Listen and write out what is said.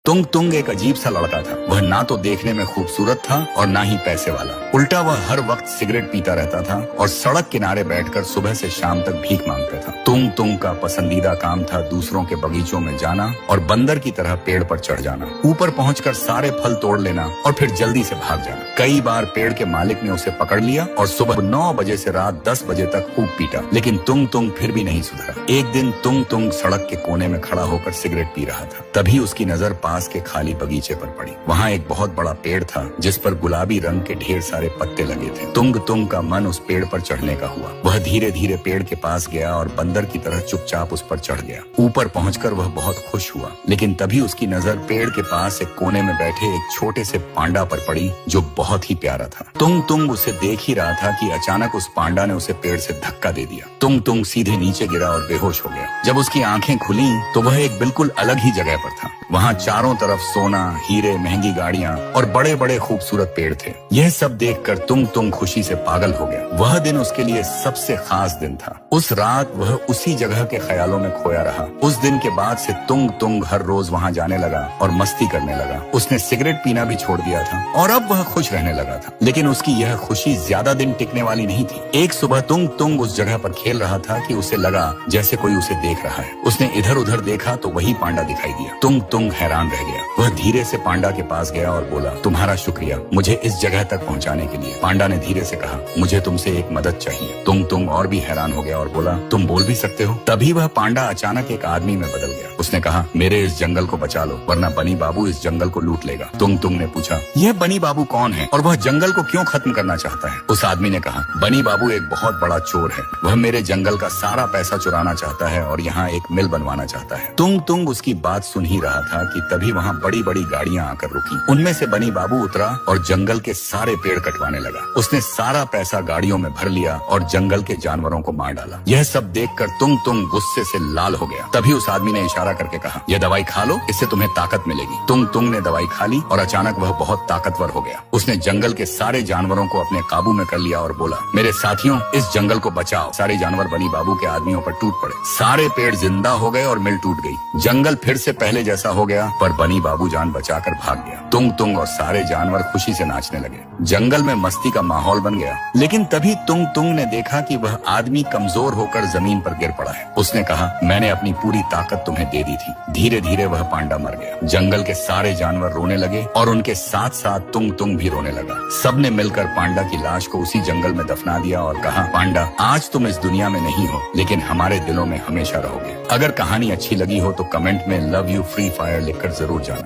तुंग तुंग एक अजीब सा लड़का था। वह ना तो देखने में खूबसूरत था और ना ही पैसे वाला। उल्टा वह हर वक्त सिगरेट पीता रहता था और सड़क किनारे बैठकर सुबह से शाम तक भीख मांगता था। तुंग तुंग का पसंदीदा काम था दूसरों के बगीचों में जाना और बंदर की तरह पेड़ पर चढ़ जाना, ऊपर पहुंचकर सारे फल तोड़ लेना और फिर जल्दी से भाग जाना। कई बार पेड़ के मालिक ने उसे पकड़ लिया और सुबह 9 बजे से रात 10 बजे तक खूब पीटा, लेकिन तुंग तुंग फिर भी नहीं सुधरा। एक दिन तुंग तुंग सड़क के कोने में खड़ा होकर सिगरेट पी रहा था। तभी उसकी नजर पास के खाली बगीचे पर पड़ी। वहाँ एक बहुत बड़ा पेड़ था जिस पर गुलाबी रंग के ढेर सारे पत्ते लगे थे। तुंग तुंग का मन उस पेड़ पर चढ़ने का हुआ। वह धीरे धीरे पेड़ के पास गया और बंदर की तरह चुपचाप उस पर चढ़ गया। ऊपर पहुंचकर वह बहुत खुश हुआ, लेकिन तभी उसकी नजर पेड़ के पास एक कोने में बैठे एक छोटे से पांडा पर पड़ी जो बहुत ही प्यारा था। तुंग तुंग उसे देख ही रहा था कि अचानक उस पांडा ने उसे पेड़ से धक्का दे दिया। तुंग तुंग सीधे नीचे गिरा और बेहोश हो गया। जब उसकी आंखें खुली तो वह एक बिल्कुल अलग ही जगह पर था। वहाँ चारों तरफ सोना, हीरे, महंगी गाड़ियाँ और बड़े बड़े खूबसूरत पेड़ थे। यह सब देखकर तुंग तुंग खुशी से पागल हो गया। वह दिन उसके लिए सबसे खास दिन था। उस रात वह उसी जगह के ख्यालों में खोया रहा। उस दिन के बाद से तुंग तुंग हर रोज वहाँ जाने लगा और मस्ती करने लगा। उसने सिगरेट पीना भी छोड़ दिया था और अब वह खुश रहने लगा था। लेकिन उसकी यह खुशी ज्यादा दिन टिकने वाली नहीं थी। एक सुबह तुंग तुंग उस जगह पर खेल रहा था कि उसे लगा जैसे कोई उसे देख रहा है। उसने इधर उधर देखा तो वही पांडा दिखाई दिया। तुंग तुंग हैरान रह गया। वह धीरे से पांडा के पास गया और बोला, तुम्हारा शुक्रिया मुझे इस जगह तक पहुंचाने के लिए। पांडा ने धीरे से कहा, मुझे तुमसे एक मदद चाहिए। तुंग तुंग और भी हैरान हो गया और बोला, तुम बोल भी सकते हो? तभी वह पांडा अचानक एक आदमी में बदल गया। उसने कहा, मेरे इस जंगल को बचा लो वरना बनी बाबू इस जंगल को लूट लेगा। तुंग तुंग ने पूछा, यह बनी बाबू कौन है और वह जंगल को क्यों खत्म करना चाहता है? उस आदमी ने कहा, बनी बाबू एक बहुत बड़ा चोर है। वह मेरे जंगल का सारा पैसा चुराना चाहता है और यहाँ एक मिल बनवाना चाहता है। तुंग तुंग उसकी बात सुन ही रहा था कि तभी वहाँ बड़ी बड़ी गाड़ियाँ आकर रुकी। उनमें से बनी बाबू उतरा और जंगल के सारे पेड़ कटवाने लगा। उसने सारा पैसा गाड़ियों में भर लिया और जंगल के जानवरों को मार डाला। यह सब देखकर तुंग तुंग गुस्से से लाल हो गया। तभी उस आदमी ने इशारा करके कहा, यह दवाई खा लो, इससे तुम्हें ताकत मिलेगी। तुंग तुंग ने दवाई खा ली और अचानक वह बहुत ताकतवर हो गया। उसने जंगल के सारे जानवरों को अपने काबू में कर लिया और बोला, मेरे साथियों इस जंगल को बचाओ। सारे जानवर बनी बाबू के आदमियों पर टूट पड़े। सारे पेड़ जिंदा हो गए और मिल टूट गई। जंगल फिर से पहले जैसा हो गया, पर बनी बाबू जान बचाकर भाग गया। तुंग तुंग और सारे जानवर खुशी से नाचने लगे। जंगल में मस्ती का माहौल बन गया। लेकिन तभी तुंग तुंग ने देखा कि वह आदमी कमजोर होकर जमीन पर गिर पड़ा है। उसने कहा, मैंने अपनी पूरी ताकत तुम्हें दे दी थी। धीरे धीरे वह पांडा मर गया। जंगल के सारे जानवर रोने लगे और उनके साथ साथ तुंग तुंग भी रोने लगा। सबने मिलकर पांडा की लाश को उसी जंगल में दफना दिया और कहा, पांडा आज तुम इस दुनिया में नहीं हो, लेकिन हमारे दिलों में हमेशा रहोगे। अगर कहानी अच्छी लगी हो तो कमेंट में लव यू फ्री फायर लिखकर जरूर जाना।